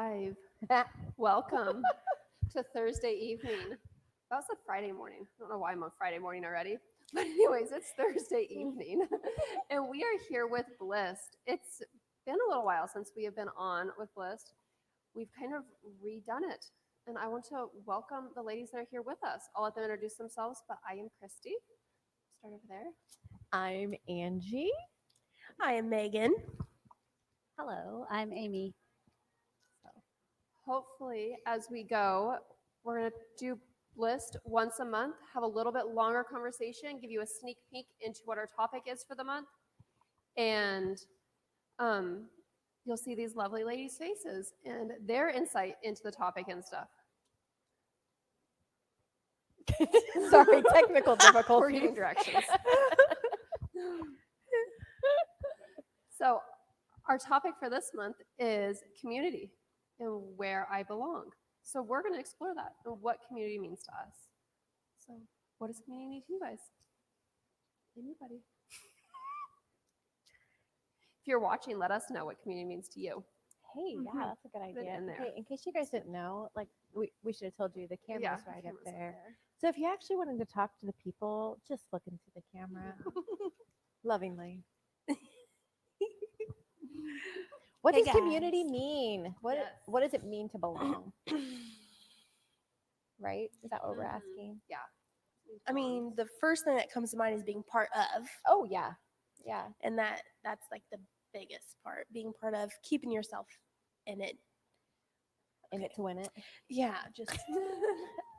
live. Welcome to Thursday evening. That was a Friday morning. I don't know why I'm on Friday morning already. But anyways, it's Thursday evening. And we are here with Bliss. It's been a little while since we have been on with Bliss. We've kind of redone it. And I want to welcome the ladies that are here with us. I'll let them introduce themselves, but I am Christy. Start over there. I'm Angie. I am Megan. Hello, I'm Amy. Hopefully, as we go, we're going to do List once a month, have a little bit longer conversation, give you a sneak peek into what our topic is for the month. And you'll see these lovely ladies' faces and their insight into the topic and stuff. Sorry, technical We're difficulties. giving directions. So, our topic for this month is community and where I belong. So we're going to explore that and what community means to us. So what does community mean to you guys? Anybody? If you're watching, let us know what community means to you. Hey, Mhm. yeah, that's a good Put it idea. in there. Hey, in case you guys didn't know, like we should have told you the camera's Yeah, right camera's up there. So if you actually wanted to talk to the people, just look into the camera lovingly. What Hey, does community guys. mean? Yes. What does it mean to belong? Right? Is that what we're Mhm. asking? Yeah. I mean, the first thing that comes to mind is being part of, Oh yeah. Yeah. and that's like the biggest part. Being part of, keeping yourself in it. In it to win it. Yeah, just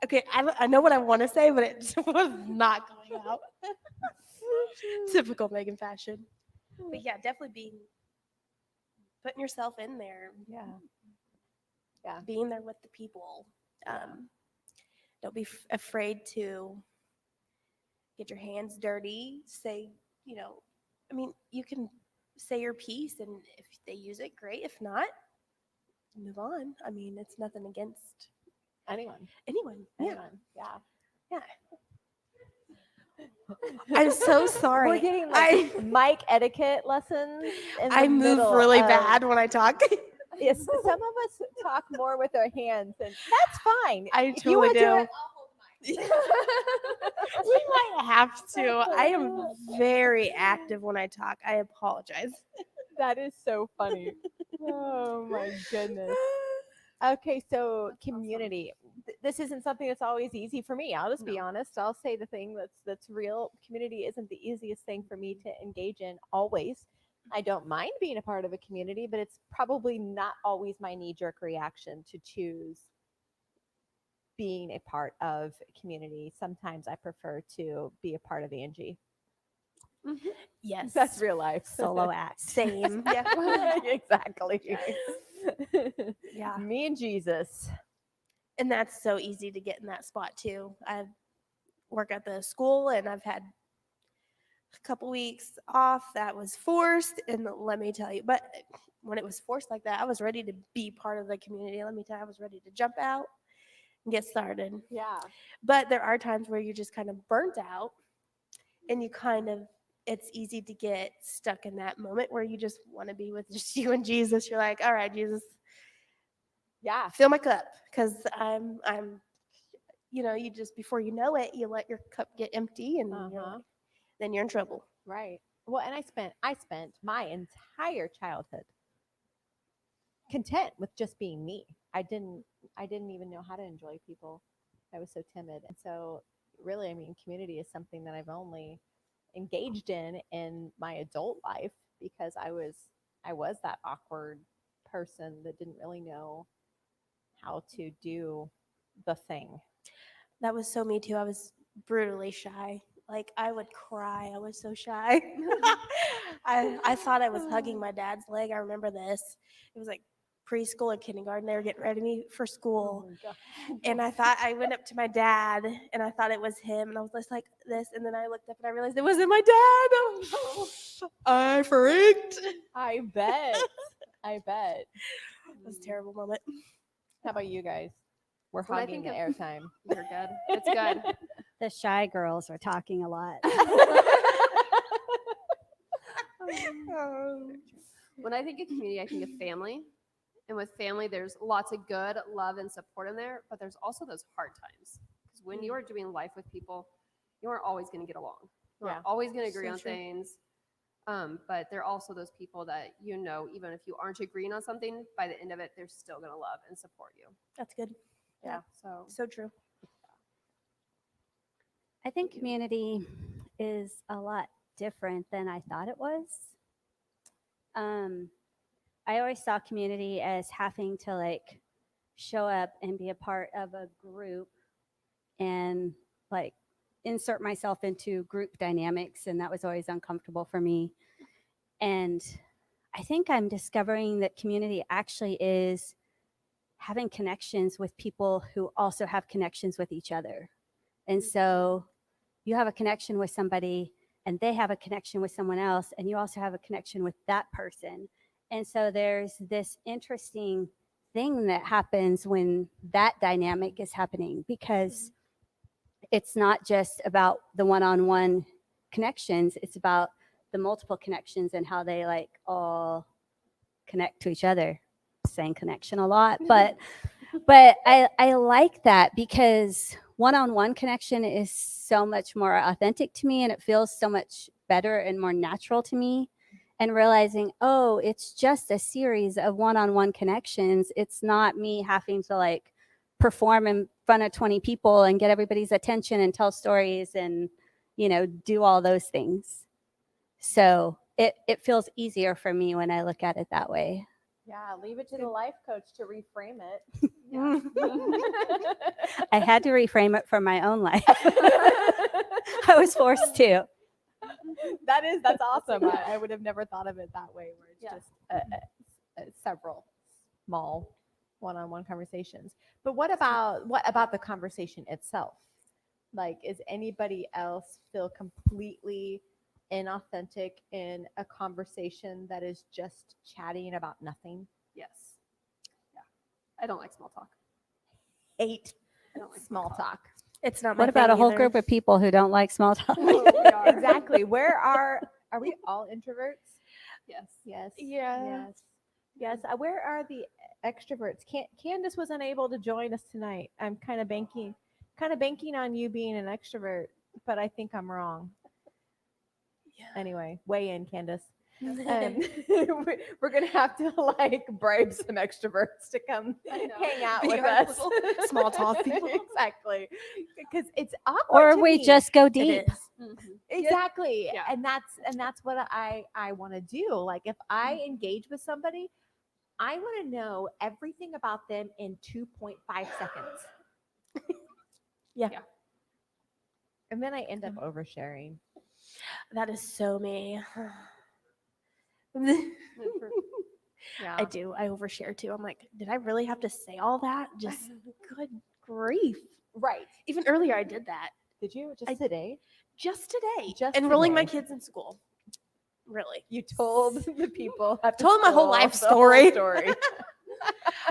okay. I know what I want to say, but it just was not going out. Typical Megan fashion. But yeah, definitely putting yourself in there, Yeah. being there with the people. Don't be afraid to get your hands dirty. Say, I mean, you can say your piece, and if they use it, great. If not, move on. I mean, it's nothing against Anyone. anyone. Yeah, Anyone. Yeah. yeah. I'm so sorry. We're getting like mic etiquette lessons. I move really bad when I talk. Yes, some of us talk more with our hands, and that's fine. I If you totally wanna do. it, We might have to. I am very active when I talk. I apologize. that is so funny. Oh my goodness. Okay, so community. This isn't something that's always easy for me. I'll just be honest. I'll say the thing that's real. Community isn't the easiest thing for me to engage in always. I don't mind being a part of a community, but it's probably not always my knee-jerk reaction to choose being a part of a community. Sometimes I prefer to be a part of Angie. Mhm. Yes, That's real life. Solo act. same. Yeah, Exactly. yeah. Me and Jesus. And that's so easy to get in that spot too. I work at the school, and I've had a couple weeks off that was forced, and let me tell you, but when it was forced like that, I was ready to be part of the community. Let me tell you, I was ready to jump out and get started. Yeah. But there are times where you're just kind of burnt out, and it's easy to get stuck in that moment where you just want to be with just you and Jesus. You're like, all right, Jesus, Yeah. fill my cup, because I'm you just, before you know it, you let your cup get empty, and then you're in trouble. Right. Well, and I spent my entire childhood content with just being me. I didn't even know how to enjoy people. I was so timid. And so really, I mean, community is something that I've only engaged in my adult life because I was that awkward person that didn't really know how to do the thing. That was so me too. I was brutally shy. Like, I would cry. I was so shy. I thought I was hugging my dad's leg. I remember this. It was like preschool and kindergarten. They were getting ready me for school. And I went up to my dad, and I thought it was him. And I was just like this. And then I looked up and I realized it wasn't my dad. I freaked. I bet. It was a terrible moment. How about you guys? We're When I hogging think the of- airtime. You're good. It's good. The shy girls are talking a lot. When I think of community, I think of family. And with family, there's lots of good love and support in there, but there's also those hard times. Because when you are doing life with people, you aren't always going to get along. You aren't always going to agree on things. But there are also those people that, even if you aren't agreeing on something, by the end of it, they're still going to love and support you. That's good. Yeah. So true. I think community is a lot different than I thought it was. I always saw community as having to like show up and be a part of a group and like insert myself into group dynamics, and that was always uncomfortable for me. And I think I'm discovering that community actually is having connections with people who also have connections with each other. And so you have a connection with somebody and they have a connection with someone else, and you also have a connection with that person. And so there's this interesting thing that happens when that dynamic is happening, because it's not just about the one-on-one connections, it's about the multiple connections and how they like all connect to each other. Saying connection a lot, but I like that, because one-on-one connection is so much more authentic to me, and it feels so much better and more natural to me. And realizing, oh, it's just a series of one-on-one connections. It's not me having to like perform in front of 20 people and get everybody's attention and tell stories and, do all those things. So it feels easier for me when I look at it that way. Yeah, leave it to the life coach to reframe it. I had to reframe it for my own life. I was forced to. That's awesome. I would have never thought of it that way, where it's just several small one-on-one conversations. But what about the conversation itself? Like, is anybody else feel completely inauthentic in a conversation that is just chatting about nothing? Yes. Yeah. I don't like small talk. Hate I don't like small talk. It's not my What about a thing whole either. group of people who don't like small talk? We are. Exactly. Are we all introverts? Yes. Yes. Yeah. Yes. Where are the extroverts? Candace was unable to join us tonight. I'm kind of banking on you being an extrovert, but I think I'm wrong. Yeah. Anyway, weigh in, Candace. We're gonna have to like bribe some extroverts to come hang out Be with our us. little small talk people. Exactly, because it's awkward. Or to we me. just go It deep. is. Exactly. Yeah. And that's what I want to do. Like, if I engage with somebody, I want to know everything about them in 2.5 seconds. Yeah. And then I end up oversharing. That is so me. Yeah. I do. I overshare too. I'm like, did I really have to say all that? Just good grief. Right. Even earlier, I did that Did you just today? just today. Just enrolling my today. kids in school. Really. You told the people. At the Told my whole school life the whole story. story.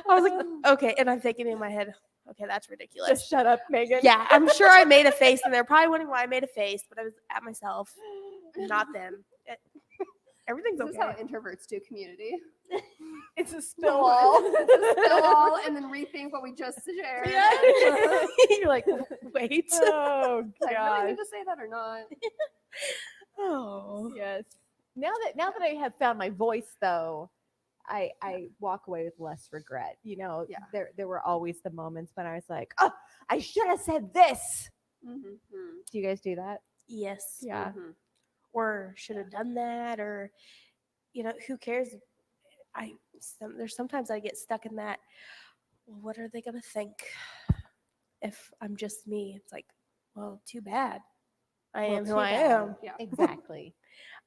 I was like, okay. And I'm thinking in my head, okay, that's ridiculous. Just shut up, Megan. Yeah, I'm sure I made a face, and they're probably wondering why I made a face, but I was at myself, not them. Everything's This is how okay. introverts do community. It's a spill all. Spill all and then rethink what we just shared. Yeah. You're like, wait. Oh Like, I really gosh. need to say that or not? Oh. Yes. Now that I have found my voice, though, I walk away with less regret. Yeah. There were always the moments when I was like, oh, I should have said this. Mm-hmm. Do you guys do that? Yes. Yeah. Mm-hmm. Or should have done that, or who cares? There's sometimes I get stuck in that. Well, what are they gonna think if I'm just me? It's like, well, too bad. I am who I am. Yeah. Exactly.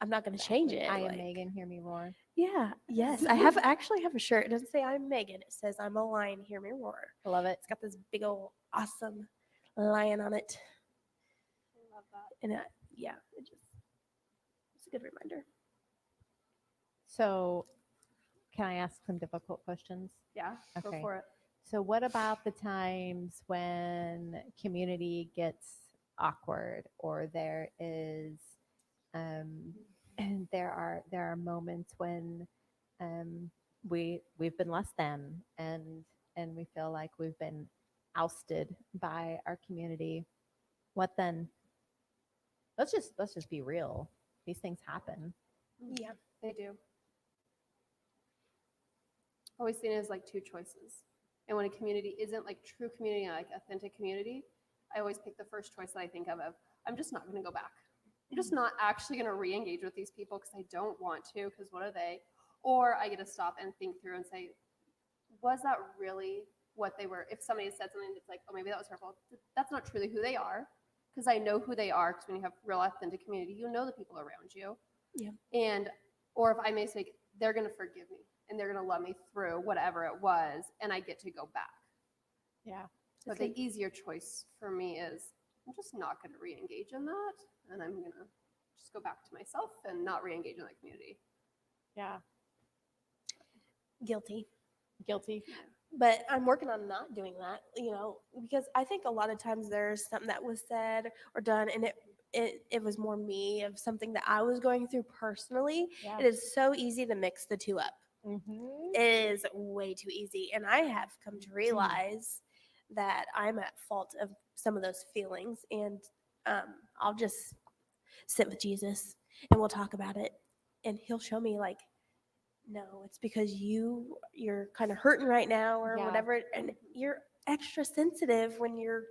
I'm not gonna change it. I am like- Megan. Hear me roar. Yeah. Yes. I actually have a shirt. It doesn't say I'm Megan. It says I'm a lion. Hear me roar. I love it. It's got this big old awesome lion on it, I love that. and it's a good reminder. So, can I ask some difficult questions? Yeah. Go Okay. for it. So, what about the times when community gets awkward, or there is, and there are moments when we've been less than, and we feel like we've been ousted by our community, what then? Let's just be real. These things happen. Yeah. They do. Always seen it as like two choices. And when a community isn't like true community, like authentic community, I always pick the first choice that I think of I'm just not going to go back. I'm just not actually going to re-engage with these people because I don't want to, because what are they? Or I get to stop and think through and say, was that really what they were? If somebody said something that's like, oh, maybe that was hurtful, that's not truly who they are, because I know who they are, because when you have real authentic community, you know the people around you. Yeah. And, or if I make a mistake, they're going to forgive me and they're going to love me through whatever it was, and I get to go back. Yeah. But the easier choice for me is I'm just not going to re-engage in that, and I'm going to just go back to myself and not re-engage in that community. Yeah. Guilty. Guilty. But I'm working on not doing that, because I think a lot of times there's something that was said or done, and it was more me of something that I was going through personally. Yeah. It is so easy to mix the two up. Mm-hmm. It is way too easy. And I have come to realize that I'm at fault of some of those feelings. And I'll just sit with Jesus and we'll talk about it. And he'll show me, like, no, it's because you're kind of hurting right now or Yeah. whatever. And you're extra sensitive when you're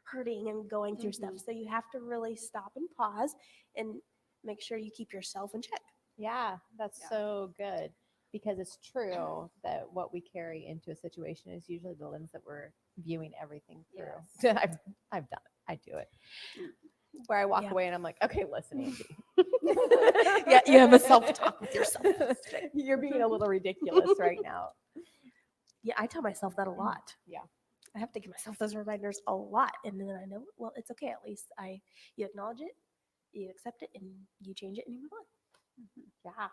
hurting and going through stuff. So you have to really stop and pause and make sure you keep yourself in check. Yeah, that's Yeah. so good, because it's true that what we carry into a situation is usually the lens that we're viewing everything through. I've done it. I do it. Where I walk Yeah. away and I'm like, okay, listen, Angie. Yeah, you have a self-talk with yourself. You're being a little ridiculous right now. Yeah, I tell myself that a lot. Yeah. I have to give myself those reminders a lot. And then I know, well, it's okay. At least you acknowledge it, you accept it, and you change it and you move on. Yeah.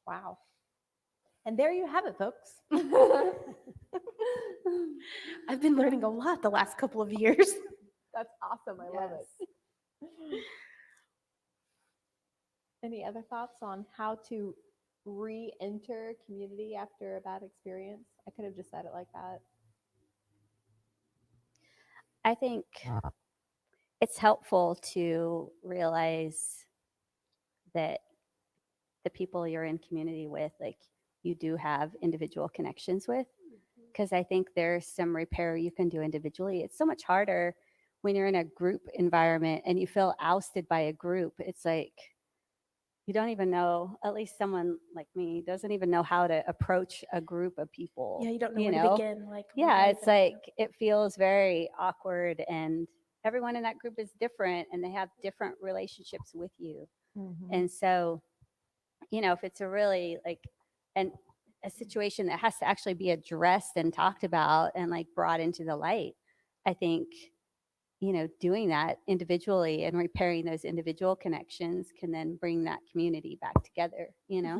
Wow. And there you have it, folks. I've been learning a lot the last couple of years. That's awesome. I love it. Any other thoughts on how to re-enter community after a bad experience? I could have just said it like that. I think it's helpful to realize that the people you're in community with, like, you do have individual connections with, because I think there's some repair you can do individually. It's so much harder when you're in a group environment and you feel ousted by a group. It's like you don't even know, at least someone like me doesn't even know how to approach a group of people. Yeah, you don't know where to begin. Like, Yeah, it's like it feels very awkward, and everyone in that group is different and they have different relationships with you. And so, if it's a really a situation that has to actually be addressed and talked about and like brought into the light, I think, doing that individually and repairing those individual connections can then bring that community back together, Yeah.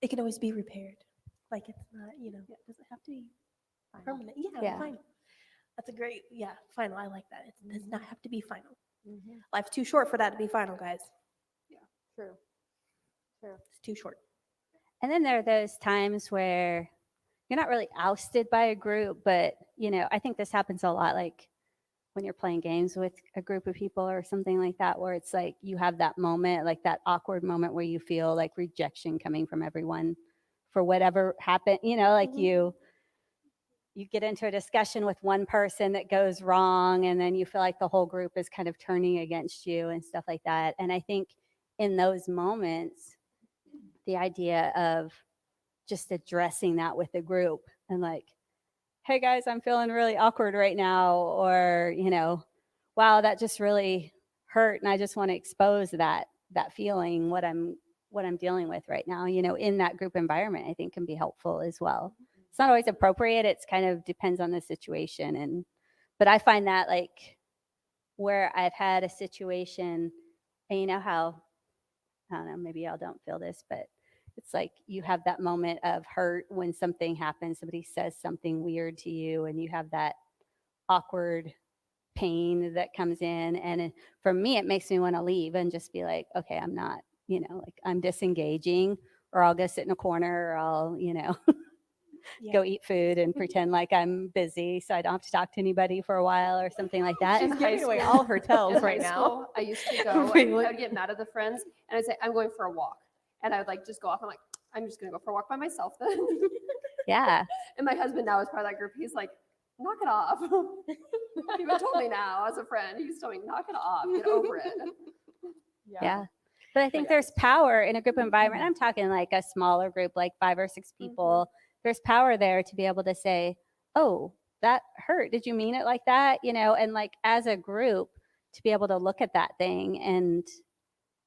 it can always be repaired. Like, it's not, it doesn't have to be permanent. Yeah, final. That's a great, final. I like that. It does not have to be final. Life's too short for that to be final, guys. True. It's too short. And then there are those times where you're not really ousted by a group, but, I think this happens a lot, like when you're playing games with a group of people or something like that, where it's like you have that moment, like that awkward moment where you feel like rejection coming from everyone for whatever happened, like you get into a discussion with one person that goes wrong, and then you feel like the whole group is kind of turning against you and stuff like that. And I think in those moments, the idea of just addressing that with the group and like, hey guys, I'm feeling really awkward right now, or, wow, that just really hurt, and I just want to expose that feeling, what I'm dealing with right now, in that group environment, I think can be helpful as well. It's not always appropriate. It's kind of depends on the situation. But I find that, like, where I've had a situation, and you know how, I don't know, maybe y'all don't feel this, but it's like you have that moment of hurt when something happens, somebody says something weird to you, and you have that awkward pain that comes in. And for me, it makes me want to leave and just be like, okay, I'm not, like, I'm disengaging, or I'll go sit in a corner, or I'll, go eat food and pretend like I'm busy so I don't have to talk to anybody for a while or something like that. She's In high giving away school- all her tells In right high now. school, I used to go, Really? I would get mad at the friends, and I'd say, I'm going for a walk. And I would like just go off. I'm like, I'm just going to go for a walk by myself then. Yeah. And my husband now is part of that group. He's like, knock it off. He even told me now as a friend. He's telling me, knock it off. Get over it. Yeah. But I think there's power in a group environment. I'm talking like a smaller group, like 5 or 6 people. There's power there to be able to say, oh, that hurt. Did you mean it like that? And like as a group to be able to look at that thing. And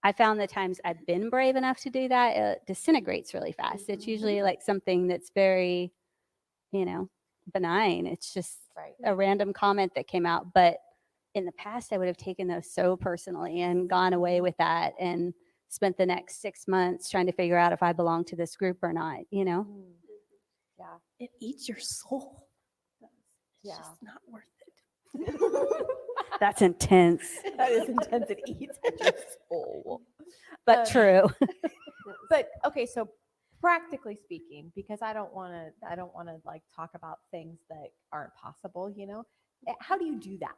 I found the times I've been brave enough to do that, it disintegrates really fast. It's usually like something that's very, benign. It's just a random comment that came out. But in the past, I would have taken those so personally and gone away with that and spent the next 6 months trying to figure out if I belong to this group or not, Yeah. It eats your soul. It's Yeah. just not worth it. That's intense, That is intense. It eats at your soul. but true. But okay, so practically speaking, because I don't want to like talk about things that aren't possible, how do you do that?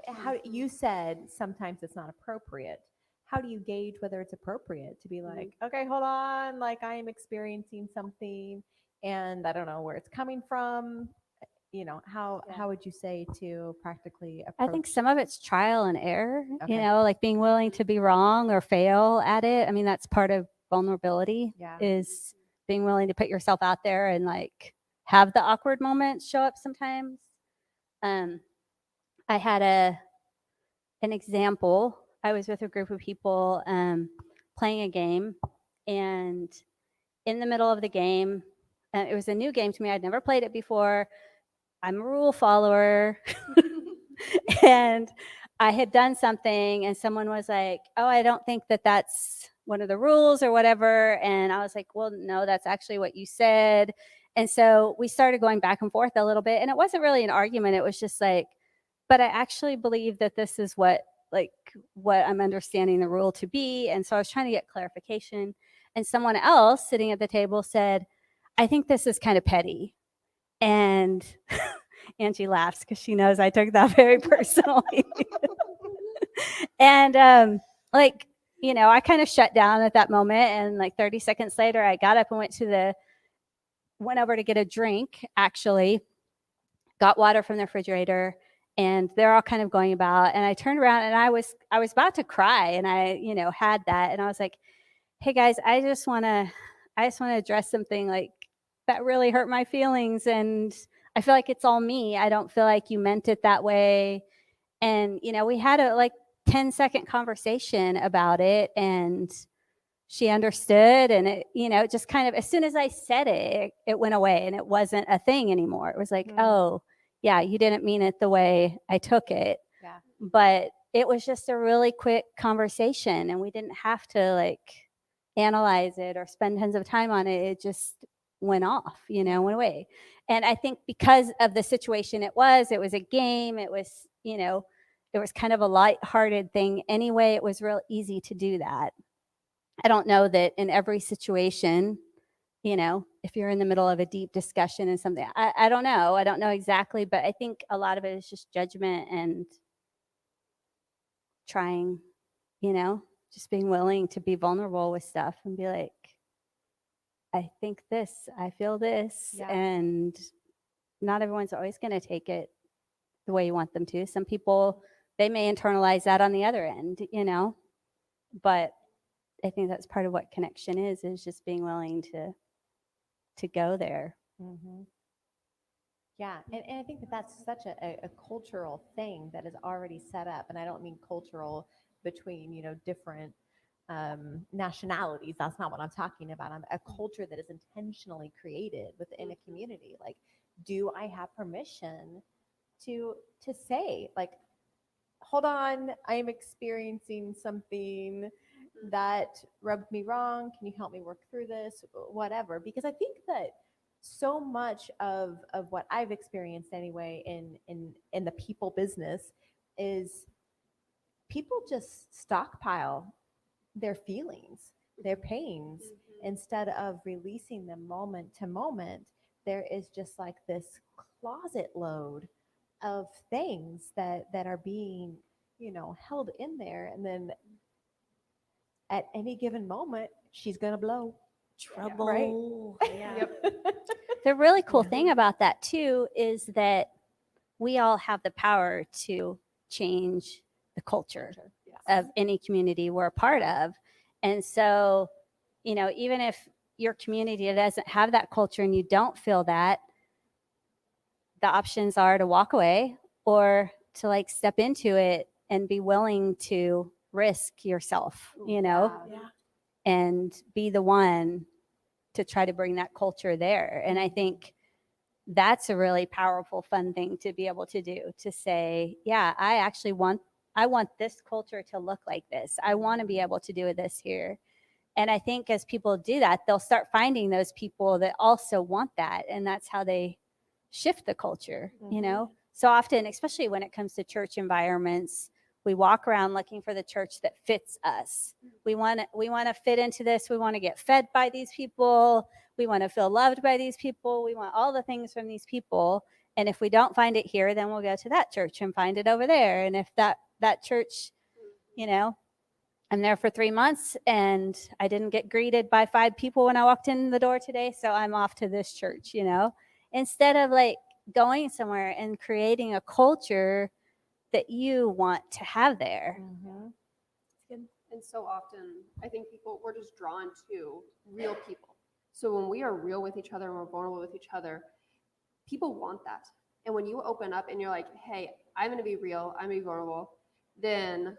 How you said sometimes it's not appropriate. How do you gauge whether it's appropriate to be like, okay, hold on, like I am experiencing something and I don't know where it's coming from? How would you say to practically approach? I think some of it's trial and error, Okay. like being willing to be wrong or fail at it. I mean, that's part of vulnerability is being willing to put yourself out there and like have the awkward moments show up sometimes. I had an example. I was with a group of people playing a game, and in the middle of the game, it was a new game to me. I'd never played it before. I'm a rule follower. And I had done something and someone was like, oh, I don't think that that's one of the rules or whatever. And I was like, well, no, that's actually what you said. And so we started going back and forth a little bit. And it wasn't really an argument. It was just like, but I actually believe that this is what I'm understanding the rule to be. And so I was trying to get clarification. And someone else sitting at the table said, I think this is kind of petty. And Angie laughs because she knows I took that very personally. And I kind of shut down at that moment. And like 30 seconds later, I got up and went over to get a drink, actually, got water from the refrigerator, and they're all kind of going about. And I turned around and I was about to cry, and I, had that. And I was like, hey guys, I just want to address something like that really hurt my feelings. And I feel like it's all me. I don't feel like you meant it that way. And, we had a 10-second conversation about it, and she understood. And it just kind of, as soon as I said it, it went away and it wasn't a thing anymore. It was like, oh yeah, you didn't mean it the way I took it. Yeah. But it was just a really quick conversation, and we didn't have to analyze it or spend tons of time on it. It just went off, went away. And I think because of the situation it was a game, it was, it was kind of a lighthearted thing anyway. It was real easy to do that. I don't know that in every situation, if you're in the middle of a deep discussion and something, I don't know. I don't know exactly, but I think a lot of it is just judgment and trying, just being willing to be vulnerable with stuff and be like, I think this, I feel this. Yeah. And not everyone's always going to take it the way you want them to. Some people, they may internalize that on the other end, but I think that's part of what connection is just being willing to go there. Mm-hmm. Yeah, and I think that's such a cultural thing that is already set up. And I don't mean cultural between, different nationalities. That's not what I'm talking about. I'm a culture that is intentionally created within a community. Like, do I have permission to say, like, hold on, I am experiencing something that rubbed me wrong. Can you help me work through this? Whatever. Because I think that so much of what I've experienced anyway in the people business is people just stockpile their feelings, their pains, instead of releasing them moment to moment, there is just like this closet load of things that are being, held in there. And then at any given moment, she's going to blow. Trouble. Yeah. Yep. The really cool Yeah. thing about that too is that we all have the power to change the culture Yes. of any community we're a part of. And so, even if your community doesn't have that culture and you don't feel that, the options are to walk away or to like step into it and be willing to risk yourself, Yeah. Yeah. and be the one to try to bring that culture there. And I think that's a really powerful, fun thing to be able to do, to say, yeah, I want this culture to look like this. I want to be able to do this here. And I think as people do that, they'll start finding those people that also want that. And that's how they shift the culture, So often, especially when it comes to church environments, we walk around looking for the church that fits us. We want to fit into this. We want to get fed by these people. We want to feel loved by these people. We want all the things from these people. And if we don't find it here, then we'll go to that church and find it over there. And if that church, I'm there for 3 months and I didn't get greeted by 5 people when I walked in the door today, so I'm off to this church, instead of like going somewhere and creating a culture that you want to have there. And so often, I think we're just drawn to real people. So when we are real with each other and we're vulnerable with each other, people want that. And when you open up and you're like, hey, I'm going to be real, I'm going to be vulnerable, then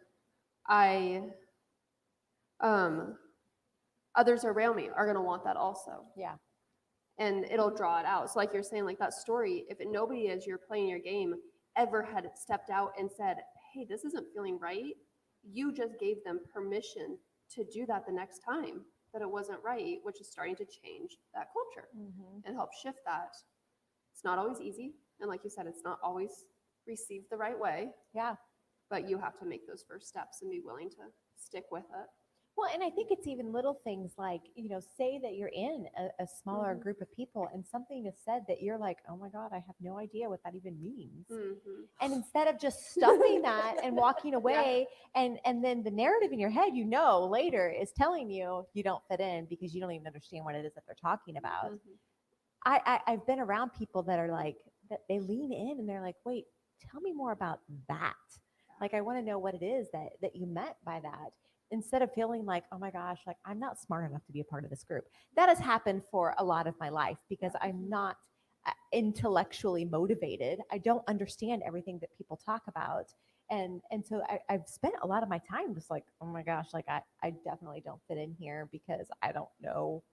others around me are going to want that also. Yeah. And it'll draw it out. So like you're saying, like that story, if nobody as you're playing your game ever had stepped out and said, hey, this isn't feeling right, you just gave them permission to do that the next time that it wasn't right, which is starting to change that culture and help shift that. It's not always easy. And like you said, it's not always received the right way. Yeah. But you have to make those first steps and be willing to stick with it. Well, and I think it's even little things like, say that you're in a smaller group of people and something is said that you're like, oh my God, I have no idea what that even means. And instead of just stuffing that and walking away, and then the narrative in your head, later is telling you don't fit in because you don't even understand what it is that they're talking about. I've been around people that are like, that they lean in and they're like, wait, tell me more about that. Like, I want to know what it is that you meant by that. Instead of feeling like, oh my gosh, like I'm not smart enough to be a part of this group. That has happened for a lot of my life because I'm not intellectually motivated. I don't understand everything that people talk about. And so I've spent a lot of my time just like, oh my gosh, like I definitely don't fit in here because I don't know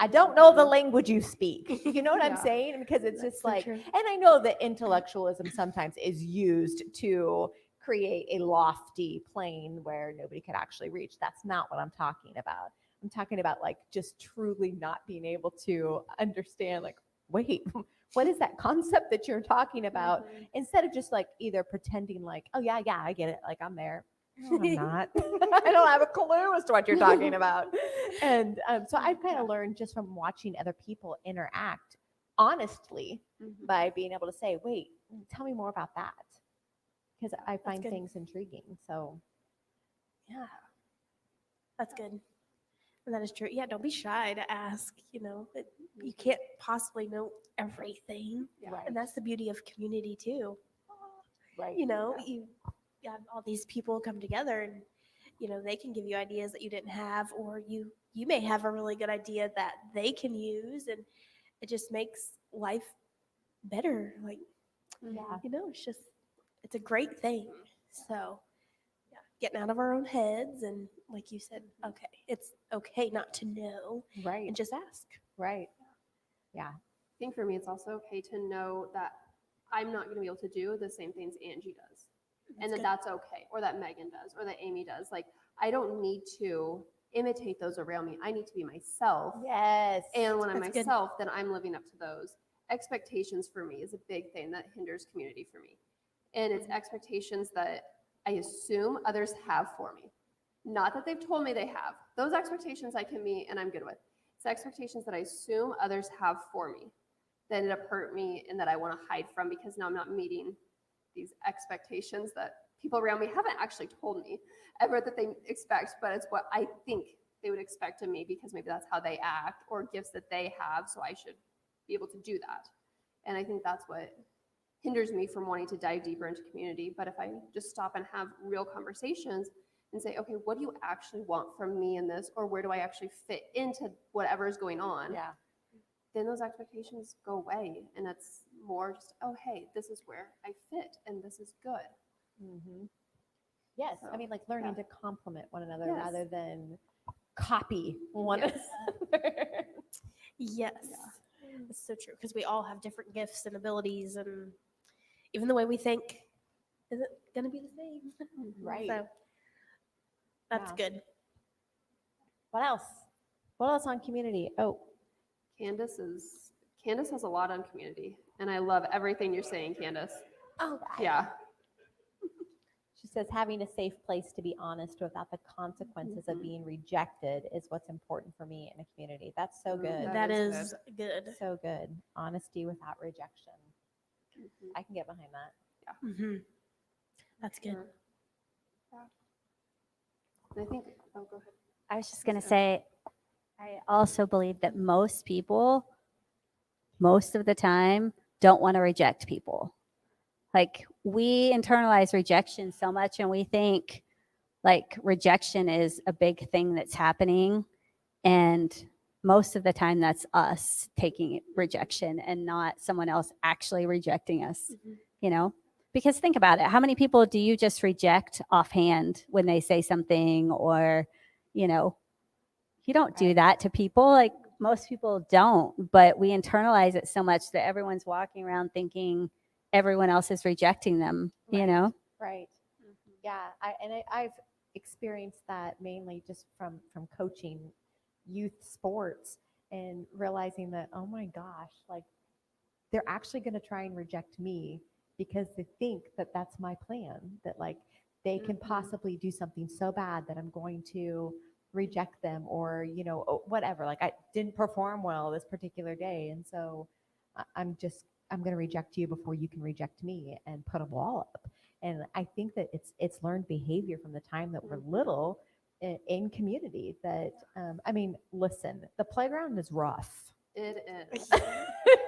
the language you speak. You know what I'm saying? Because it's just like, and I know that intellectualism sometimes is used to create a lofty plane where nobody could actually reach. That's not what I'm talking about. I'm talking about like just truly not being able to understand, like, wait, what is that concept that you're talking about? Instead of just like either pretending like, oh yeah, I get it. Like I'm there. No, I'm not. I don't have a clue as to what you're talking about. And so I've kind of learned just from watching other people interact honestly by being able to say, wait, tell me more about that. Because I find things intriguing. So, yeah, that's good. And that is true. Yeah, don't be shy to ask, you can't possibly know everything. Right. And that's the beauty of community too. Right. You have all these people come together and, they can give you ideas that you didn't have, or you may have a really good idea that they can use, and it just makes life better. Like, it's a great thing. So, yeah, getting out of our own heads and, like you said, okay, it's okay not to know, Right. and just ask. Right. Yeah. I think for me, it's also okay to know that I'm not going to be able to do the same things Angie does. And that's okay. Or that Megan does, or that Amy does. Like, I don't need to imitate those around me. I need to be myself. Yes. And when I'm That's good. myself, then I'm living up to those. Expectations for me is a big thing that hinders community for me. And it's expectations that I assume others have for me. Not that they've told me they have. Those expectations I can meet and I'm good with. It's expectations that I assume others have for me that ended up hurt me and that I want to hide from because now I'm not meeting these expectations that people around me haven't actually told me ever that they expect, but it's what I think they would expect of me because maybe that's how they act or gifts that they have, so I should be able to do that. And I think that's what hinders me from wanting to dive deeper into community. But if I just stop and have real conversations and say, okay, what do you actually want from me in this? Or where do I actually fit into whatever is going on? Yeah. Then those expectations go away. And it's more just, oh, hey, this is where I fit and this is good. Mm-hmm. Yes. So, I mean, like learning yeah. to complement one another Yes. rather than copy one Yes. another. Yes. Yeah. That's so true because we all have different gifts and abilities, and even the way we think isn't going to be the same. Right. So that's Yeah. good. What else? What else on community? Oh, Candace has a lot on community. And I love everything you're saying, Candace. Oh, Yeah. she says having a safe place to be honest without the consequences of being rejected is what's important for me in a community. That's so good. That that is is good. So good. Honesty without rejection. Mhm. I can get behind that. Mm-hmm. That's good. Sure. Yeah. And I think, oh, go ahead. I was just going to Okay. say, I also believe that most people, most of the time, don't want to reject people. Like, we internalize rejection so much and we think like rejection is a big thing that's happening. And most of the time, that's us taking rejection and not someone else actually rejecting us, you know? Because think about it. How many people do you just reject offhand when they say something or, you know, you don't do Right. that to people. Like most people don't, but we internalize it so much that everyone's walking around thinking everyone else is rejecting them, you Right. know? Right. Yeah. I've experienced that mainly just from coaching youth sports and realizing that, oh my gosh, like they're actually going to try and reject me because they think that that's my plan, that like they can possibly do something so bad that I'm going to reject them or, you know, whatever. Like I didn't perform well this particular day. And so I'm going to reject you before you can reject me and put a wall up. And I think that it's learned behavior from the time that we're little in community that, I mean, listen, the playground is rough. It is.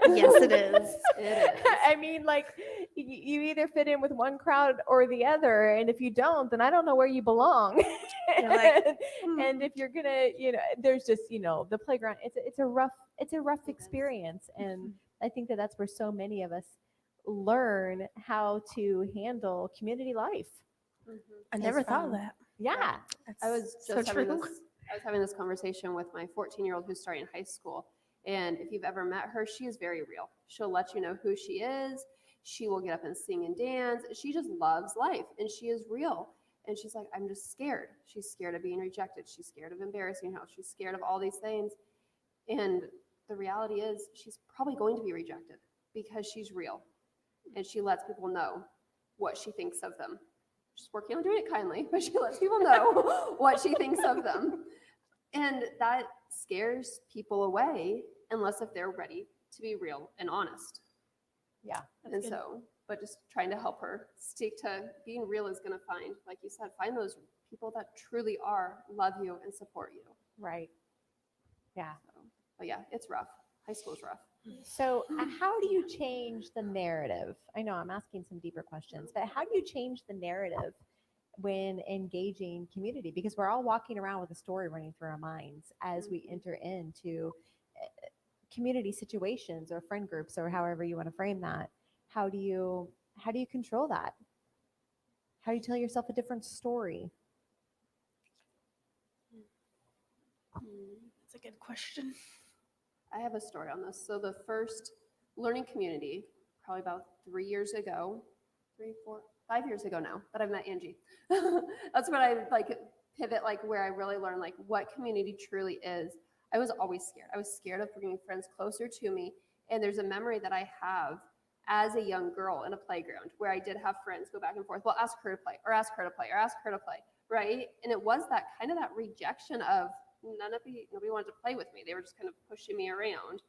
Yes, it is. It is. I mean, like you either fit in with one crowd or the other, and if you don't, then I don't know where you belong. You're like, and if you're gonna, you know, there's just, you know, the playground. It's a rough is. experience, and I think that that's where so many of us learn how to handle community life. I never It's thought of from- that. Yeah, I was so just having true. this. I was having this conversation with my 14-year-old who's starting high school, and if you've ever met her, she is very real. She'll let you know who she is. She will get up and sing and dance. She just loves life, and she is real. And she's like, I'm just scared. She's scared of being rejected. She's scared of embarrassing herself. She's scared of all these things. And the reality is, she's probably going to be rejected because she's real, and she lets people know what she thinks of them. She's working on doing it kindly, but she lets people know what she thinks of them. And that scares people away unless if they're ready to be real and honest. yeah. And good. so, but just trying to help her stick to being real is going to find, like you said, find those people that truly are, love you, and support you. Right. Yeah. So, but yeah, it's rough. High school's rough. So, how do you change the narrative? I know I'm asking some deeper questions, but how do you change the narrative when engaging community? Because we're all walking around with a story running through our minds as we enter into community situations or friend groups or however you want to frame that. How do you control that? How do you tell yourself a different story? That's a good question. I have a story on this. So the first learning community, probably about 3 years ago, 5 years ago now, that I've met Angie. That's when I like pivot, like where I really learned like what community truly is. I was always scared. I was scared of bringing friends closer to me. And there's a memory that I have as a young girl in a playground where I did have friends go back and forth. Well, ask her to play, or ask her to play, or ask her to play. right? And it was that kind of that rejection of nobody wanted to play with me. They were just kind of pushing me around.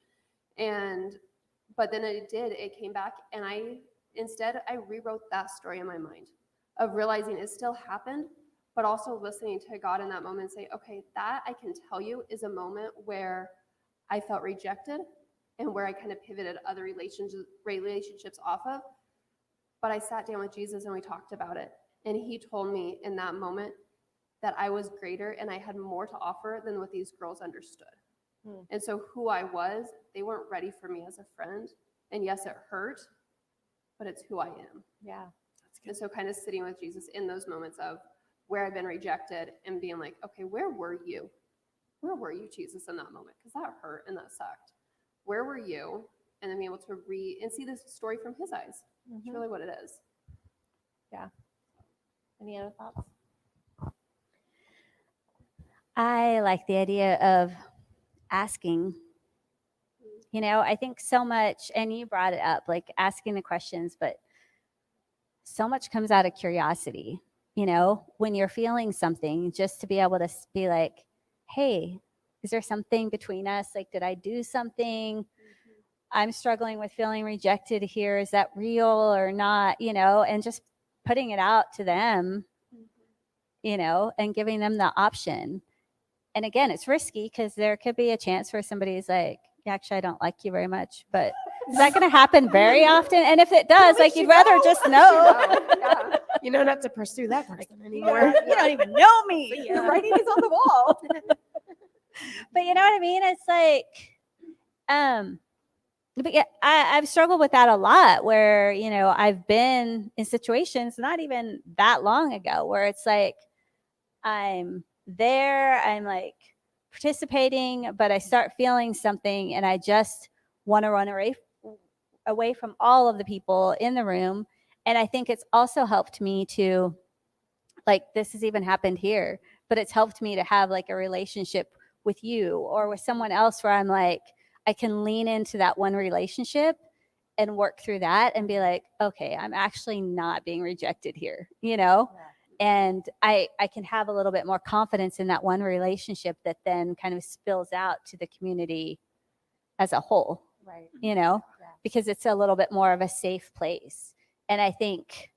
But then it came back, and I rewrote that story in my mind of realizing it still happened, but also listening to God in that moment and say, okay, that I can tell you is a moment where I felt rejected and where I kind of pivoted other relationships off of. But I sat down with Jesus and we talked about it. And he told me in that moment that I was greater and I had more to offer than what these girls understood. And so who I was, they weren't ready for me as a friend. And yes, it hurt, but it's who I am. Yeah. And so kind of sitting with Jesus in those moments of where I've been rejected and being like, okay, where were you? Where were you, Jesus, in that moment? Because that hurt and that sucked. Where were you? And then being able to read and see this story from his eyes. It's really what it is. Yeah. Any other thoughts? I like the idea of asking. You know, I think so much, and you brought it up, like asking the questions, but so much comes out of curiosity. You know, when you're feeling something, just to be able to be like, hey, is there something between us? Like, did I do something? I'm struggling with feeling rejected here. Is that real or not? You know, and just putting it out to them, you know, and giving them the option. And again, it's risky because there could be a chance where somebody's like, actually, I don't like you very much, but is that going to happen very often? And if it does, like, you'd rather just know. Yeah. You know not to pursue that person anymore. You don't even know me. Yeah. The writing is on the wall. But you know what I mean? It's like, but yeah, I've struggled with that a lot where, you know, I've been in situations not even that long ago where it's like, I'm there, I'm like participating, but I start feeling something and I just want to run away from all of the people in the room. And I think it's also helped me to, like, this has even happened here, but it's helped me to have like a relationship with you or with someone else where I'm like, I can lean into that one relationship and work through that and be like, okay, I'm actually not being rejected here, you know? Yeah. And I can have a little bit more confidence in that one relationship that then kind of spills out to the community as a whole, Right. you know, Yeah. because it's a little bit more of a safe place. And I think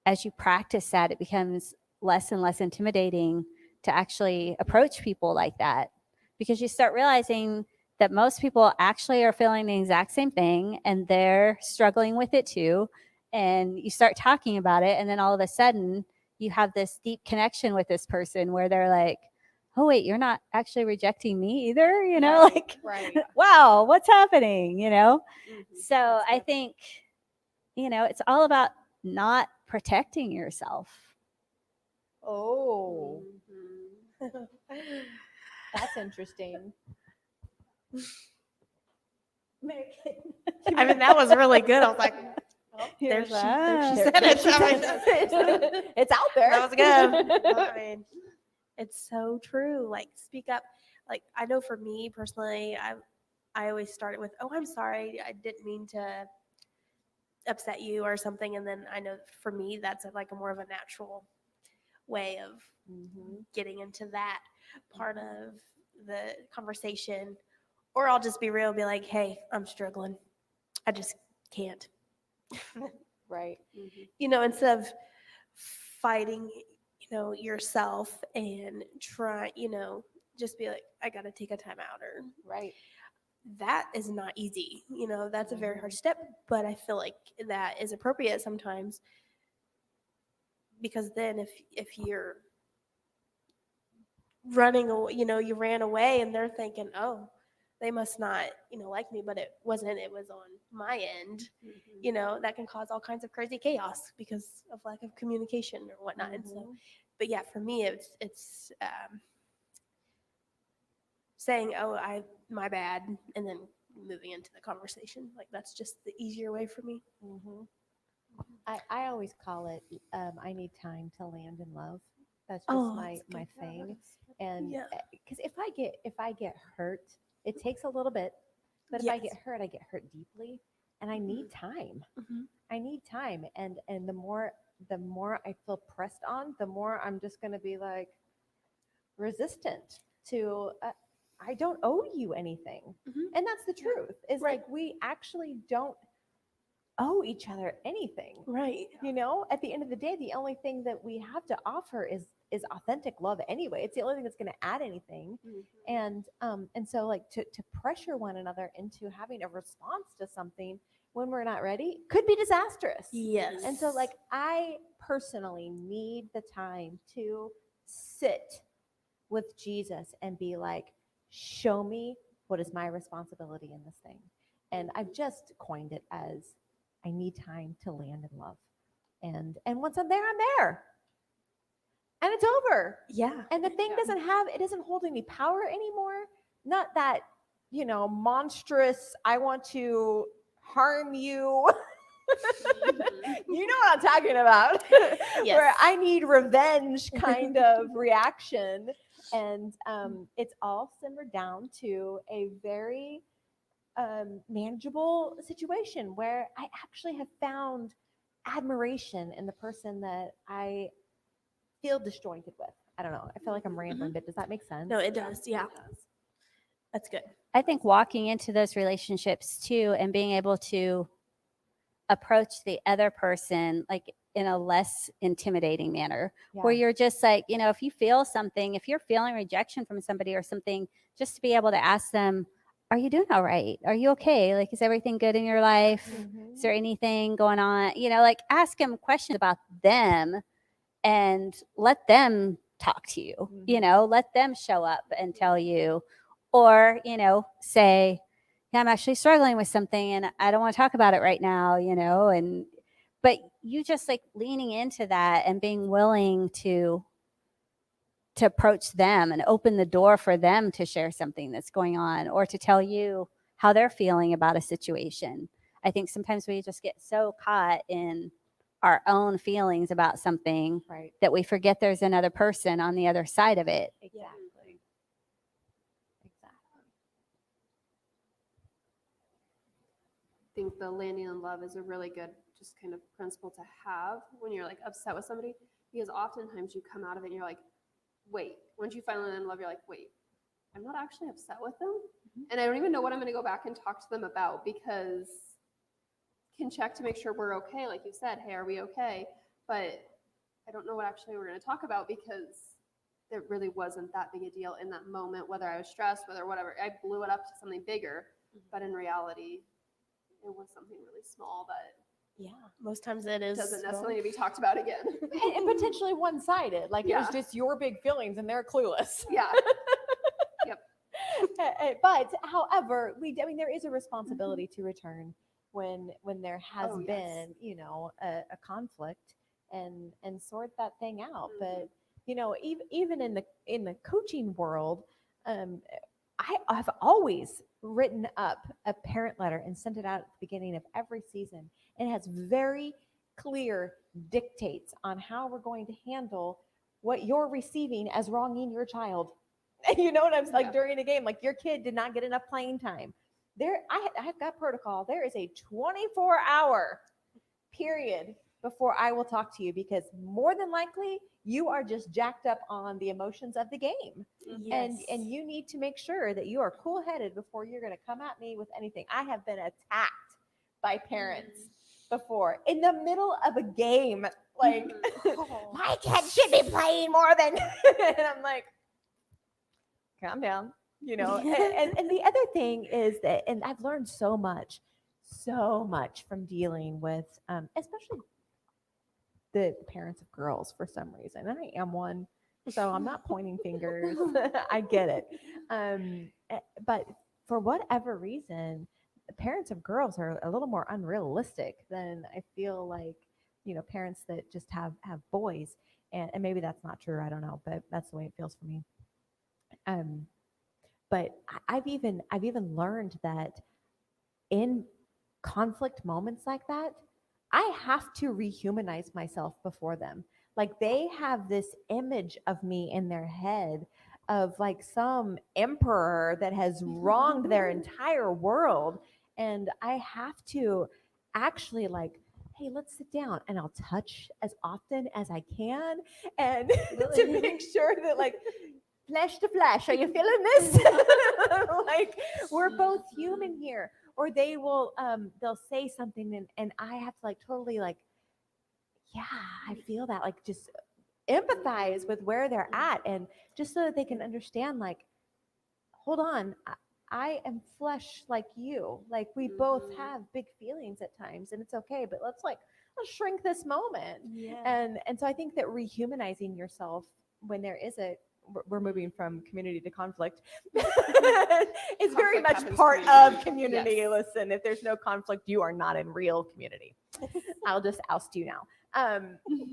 as you practice that, it becomes less and less intimidating to actually approach people like that, because you start realizing that most people actually are feeling the exact same thing and they're struggling with it too. And you start talking about it, and then all of a sudden you have this deep connection with this person where they're like, oh wait, you're not actually rejecting me either, you know, Right, like, right. wow, what's happening, you know? So That's I good. think, you know, it's all about not protecting yourself. Oh, Mhm. that's interesting. I mean, that was really good. I was like, oh, He there was she like, "Ah." said it. I mean, It's out there. that was good. I mean, it's so true. Like, speak up. Like, I know for me personally, I always started with, "Oh, I'm sorry. I didn't mean to upset you or something." And then I know for me, that's like a more of a natural way of getting into that part of the conversation. Or I'll just be real, be like, "Hey, I'm struggling. I just can't." Right. You know, instead of fighting, you know, yourself and try, you know, just be like, I got to take a time out, or Right. that is not easy. You know, that's a very hard step, but I feel like that is appropriate sometimes, because then if you're running away, you know, you ran away and they're thinking, oh, they must not, you know, like me, but it wasn't, it was on my end. You know, that can cause all kinds of crazy chaos because of lack of communication or whatnot. And so, but yeah, for me, it's saying, oh, my bad, and then moving into the conversation. Like, that's just the easier way for me. I always call it I need time to land in love. That's just Oh, my that's good. thing. And Yeah. because if I get hurt, it takes a little bit, but if I get Yes. hurt, I get hurt deeply. and I need time. Mhm. I need time. And the more I feel pressed on, the more I'm just going to be like resistant to I don't owe you anything. Mhm. And that's the truth. Is Right. like we actually don't owe each other anything. Right. You know, at the end of the day, the only thing that we have to offer is authentic love anyway. It's the only thing that's going to add anything. And so like to pressure one another into having a response to something when we're not ready could be disastrous. Yes. And so like I personally need the time to sit with Jesus and be like, show me what is my responsibility in this thing. And I've just coined it as I need time to land in love. And once I'm there. And it's over. Yeah. And the thing doesn't hold any power anymore. Not that, you know, monstrous, I want to harm you. You know what I'm talking about. Where I need revenge kind of reaction. And it's all simmered down to a very manageable situation where I actually have found admiration in the person that I feel disjointed with. I don't know. I feel like I'm rambling, but does that make sense? No, it does. Yeah. It does. That's good. I think walking into those relationships too and being able to approach the other person like in a less intimidating manner where you're just like, you know, if you feel something, if you're feeling rejection from somebody or something, just to be able to ask them, are you doing all right? Are you okay? Like, is everything good in your life? Is there anything going on? You know, like ask them questions about them and let them talk to you, you know, let them show up and tell you, or, you know, say, yeah, I'm actually struggling with something and I don't want to talk about it right now, you know, but you just like leaning into that and being willing to approach them and open the door for them to share something that's going on or to tell you how they're feeling about a situation. I think sometimes we just get so caught in our own feelings about something that we forget there's another person on the other side of it. Exactly. I think the landing in love is a really good just kind of principle to have when you're like upset with somebody, because oftentimes you come out of it and you're like, wait, once you finally land in love, you're like, wait, I'm not actually upset with them. And I don't even know what I'm going to go back and talk to them about, because can check to make sure we're okay. Like you said, hey, are we okay? But I don't know what actually we're going to talk about, because it really wasn't that big a deal in that moment, whether I was stressed, whether whatever. I blew it up to something bigger, but in reality, it was something really small that most times it is doesn't necessarily need to be talked about again. and potentially one-sided. Like it was just your big feelings and they're clueless. Yeah. Yep. But however, I mean, there is a responsibility to return when there has been, you know, a conflict and sort that thing out. But you know, even in the coaching world, I've always written up a parent letter and sent it out at the beginning of every season. And it has very clear dictates on how we're going to handle what you're receiving as wronging your child. You know what I'm like during a game, like your kid did not get enough playing time. I've got protocol. There is a 24-hour period before I will talk to you, because more than likely you are just jacked up on the emotions of the game. Yes. And you need to make sure that you are cool-headed before you're going to come at me with anything. I have been attacked by parents before in the middle of a game, like my kid should be playing more than and I'm like, calm down, you know. And the other thing is that, and I've learned so much from dealing with especially the parents of girls for some reason. And I am one, so I'm not pointing fingers. I get it. But for whatever reason, the parents of girls are a little more unrealistic than I feel like, you know, parents that just have boys. And maybe that's not true. I don't know, but that's the way it feels for me. But I've even learned that in conflict moments like that, I have to rehumanize myself before them. Like they have this image of me in their head of like some emperor that has wronged their entire world. and I have to actually like, hey, let's sit down, and I'll touch as often as I can, and to make sure that like flesh to flesh, are you feeling this? Like we're both human here. Or they'll say something, and I have to like totally like, yeah, I feel that, like just empathize with where they're at, and just so that they can understand like, hold on, I am flesh like you, like we both have big feelings at times, and it's okay, but let's shrink this moment. Yeah. And so I think that rehumanizing yourself when there is we're moving from community to conflict. It's very Conflict much happens part community. of community. Yes. Listen, if there's no conflict, you are not in real community. I'll just oust you now.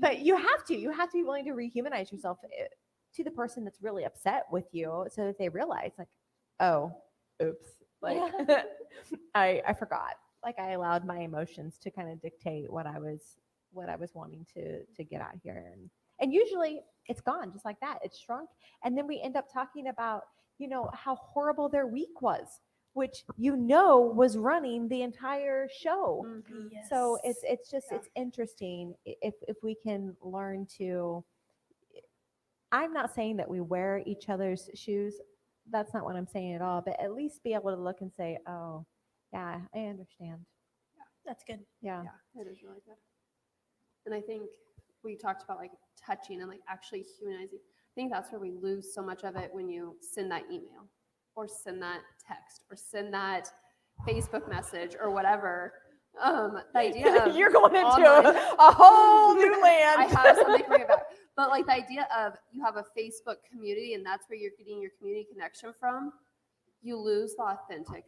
But you have to be willing to rehumanize yourself to the person that's really upset with you, so that they realize like, oh, oops, like I forgot. Like I allowed my emotions to kind of dictate what I was wanting to get out here, and usually it's gone just like that. It's shrunk, and then we end up talking about how horrible their week was, which was running the entire show. Yes. So it's just it's interesting if we can learn to. I'm not saying that we wear each other's shoes. That's not what I'm saying at all. But at least be able to look and say, "Oh, yeah, I understand." That's good. Yeah. Yeah, it is really good. And I think we talked about like touching and like actually humanizing. I think that's where we lose so much of it when you send that email or send that text or send that Facebook message or whatever. The idea of You're going into online- a whole new land. I have something to bring it back. But like the idea of you have a Facebook community and that's where you're getting your community connection from, you lose the authenticness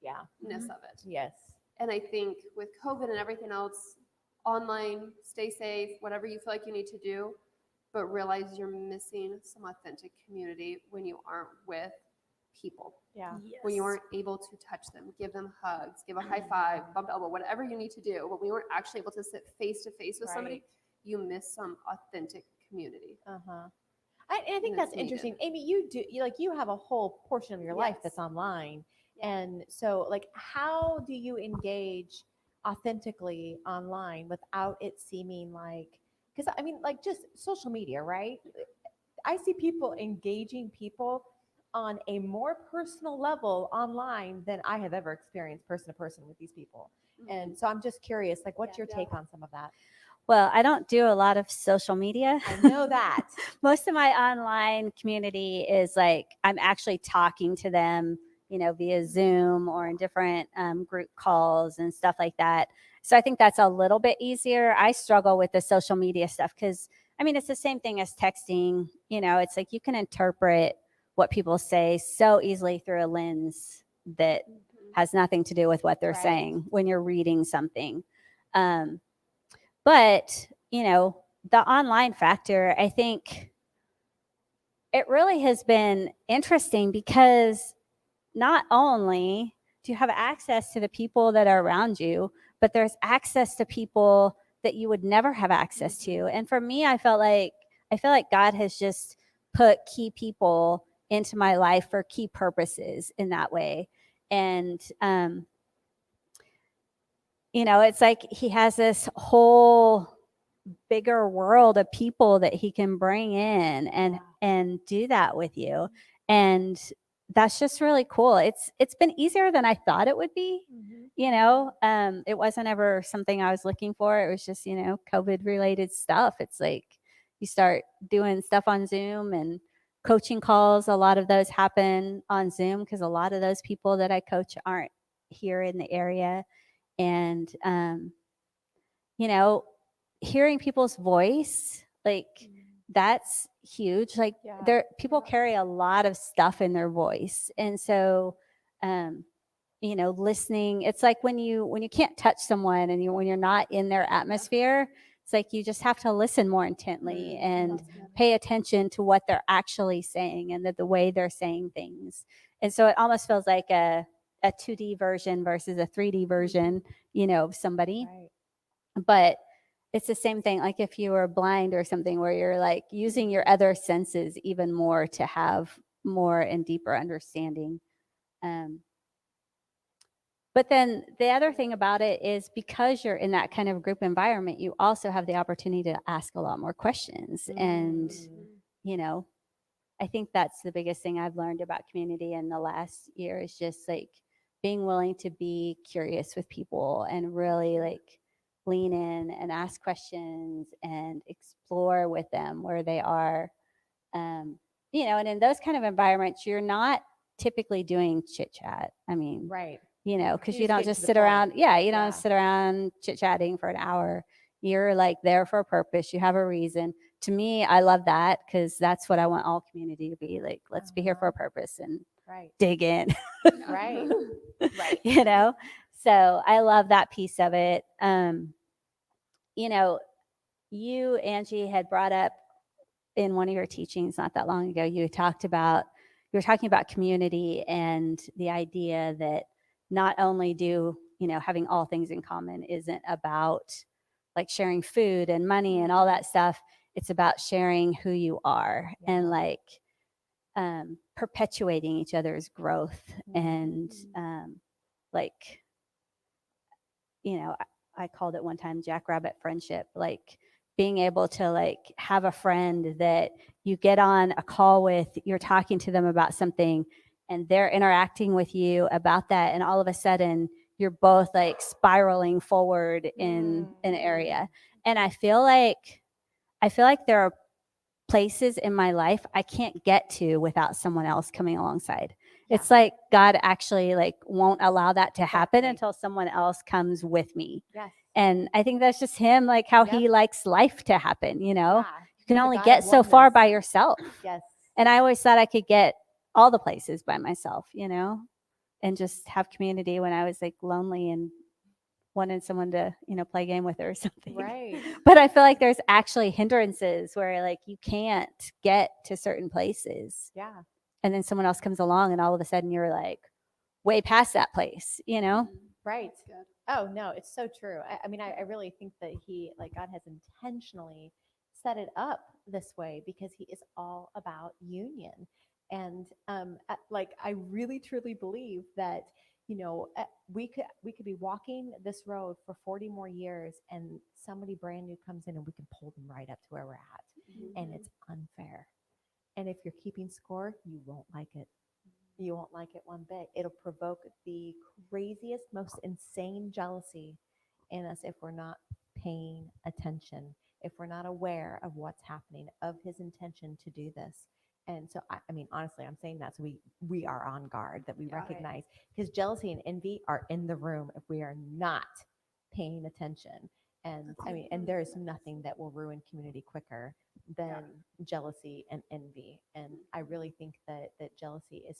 Yeah. of it. Yes. And I think with COVID and everything else, online, stay safe, whatever you feel like you need to do, but realize you're missing some authentic community when you aren't with people. Yeah. Yes. When you aren't able to touch them, give them hugs, give a high five, bump elbow, whatever you need to do. But when you aren't actually able to sit face to face with somebody, you miss some authentic community. Uh-huh. I think And that's it's needed. interesting. Amy, you have a whole portion of your life Yes. that's online. Yeah. And so like how do you engage authentically online without it seeming like, because I mean like just social media, right? I see people engaging people on a more personal level online than I have ever experienced person to person with these people. And so I'm just curious, like what's your take on some of that? Well, I don't do a lot of social media. I know that. Most of my online community is like I'm actually talking to them, via Zoom or in different group calls and stuff like that. So I think that's a little bit easier. I struggle with the social media stuff because, I mean, it's the same thing as texting. It's like you can interpret what people say so easily through a lens that has nothing to do with what they're Right. saying when you're reading something. But, the online factor, I think it really has been interesting because not only do you have access to the people that are around you, but there's access to people that you would never have access to. And for me, I feel like God has just put key people into my life for key purposes in that way. And, it's like he has this whole bigger world of people that he can bring in and do that with you. And that's just really cool. It's been easier than I thought it would be. It wasn't ever something I was looking for. It was just, COVID related stuff. It's like you start doing stuff on Zoom and coaching calls. A lot of those happen on Zoom because a lot of those people that I coach aren't here in the area. And, hearing people's voice, like that's huge. Like people carry a lot of stuff in their voice. And so, listening, it's like when you can't touch someone and when you're not in their atmosphere, it's like you just have to listen more intently and pay attention to what they're actually saying and the way they're saying things. And so it almost feels like a 2D version versus a 3D version, of somebody. Right. But it's the same thing. Like if you were blind or something where you're like using your other senses even more to have more and deeper understanding. But But then the other thing about it is because you're in that kind of group environment, you also have the opportunity to ask a lot more questions. And, you know, I think that's the biggest thing I've learned about community in the last year is just like being willing to be curious with people and really like lean in and ask questions and explore with them where they are. You know, and in those kind of environments, you're not typically doing chit chat. I mean, Right. you know, because You you just don't get to just the sit point. around. Yeah, you don't Yeah. sit around chit chatting for an hour. You're like there for a purpose. You have a reason. To me, I love that because that's what I want all community to be like. Let's be here for a purpose and Right. dig in. Right. Right. You know, so I love that piece of it. You know, you, Angie, had brought up in one of your teachings not that long ago, you were talking about community and the idea that not only do, you know, having all things in common isn't about like sharing food and money and all that stuff. It's about sharing who you are and like perpetuating each other's growth and like, you know, I called it one time jackrabbit friendship, like being able to like have a friend that you get on a call with, you're talking to them about something and they're interacting with you about that. And all of a sudden you're both like spiraling forward in an area. And I feel like there are places in my life I can't get to without someone else coming alongside. Yeah. It's like God actually like won't allow that to happen Exactly. until someone else comes with me. Yes. And I think that's just him, like how Yep. he likes life to happen, you know? Yeah. You can The only God get of so far oneness. by yourself. Yes. And I always thought I could get all the places by myself, you know, and just have community when I was like lonely and wanted someone to, you know, play a game with or something. Right. But I feel like there's actually hindrances where like you can't get to certain places. Yeah. And then someone else comes along and all of a sudden you're like way past that place, you know? Right. That's good. Oh no, it's so true. I mean, I really think that God has intentionally set it up this way because he is all about union. And like, I really truly believe that, you know, we could be walking this road for 40 more years and somebody brand new comes in and we can pull them right up to where we're at. And it's unfair. And if you're keeping score, you won't like it. You won't like it one bit. It'll provoke the craziest, most insane jealousy in us if we're not paying attention, if we're not aware of what's happening, of his intention to do this. And so, I mean, honestly, I'm saying that so we are on guard, that we recognize because jealousy and envy are in the room if we are not paying attention. And I mean, and there is nothing that will ruin community quicker than jealousy and envy. And I really think that jealousy is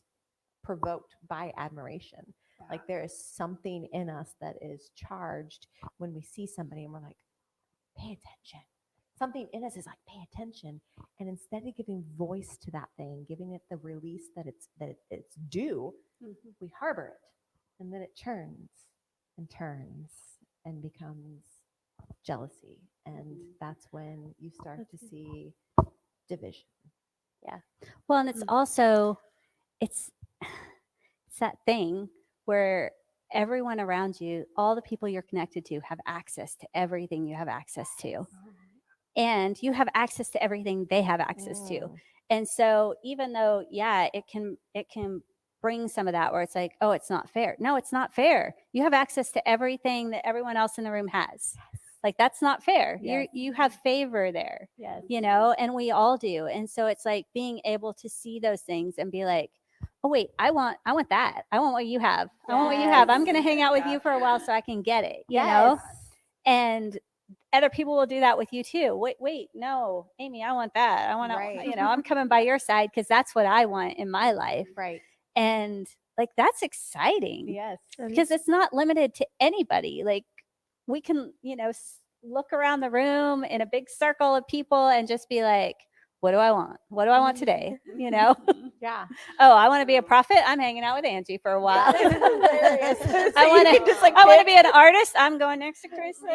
provoked by admiration. Like there is something in us that is charged when we see somebody and we're like, pay attention. Something in us is like, pay attention. And instead of giving voice to that thing, giving it the release that it's due, we harbor it. And then it churns and turns and becomes jealousy. And that's when you start to see division. Yeah. Well, and it's also, it's that thing where everyone around you, all the people you're connected to have access to everything you have access to. And you have access to everything they have access to. And so even though, yeah, it can bring some of that where it's like, oh, it's not fair. No, it's not fair. You have access to everything that everyone else in the room has. Like, that's not fair. Yes. You have favor there, Yes. you know, and we all do. And so it's like being able to see those things and be like, oh, wait, I want that. I want what you have. I want what you have. I'm going to hang out with you for a while so I can get it, you know? And other people will do that with you too. Wait, no, Amy, I want that. I want to, you know, I'm coming by your side because that's what I want in my life. Right. And like, that's exciting. Yes. Because it's not limited to anybody. Like, we can, you know, look around the room in a big circle of people and just be like, what do I want? What do I want today? You know? Yeah. Oh, I want to be a prophet. I'm hanging out with Angie for a while. Hilarious. I want to just like I want to be an artist. I'm going next to Chrissy.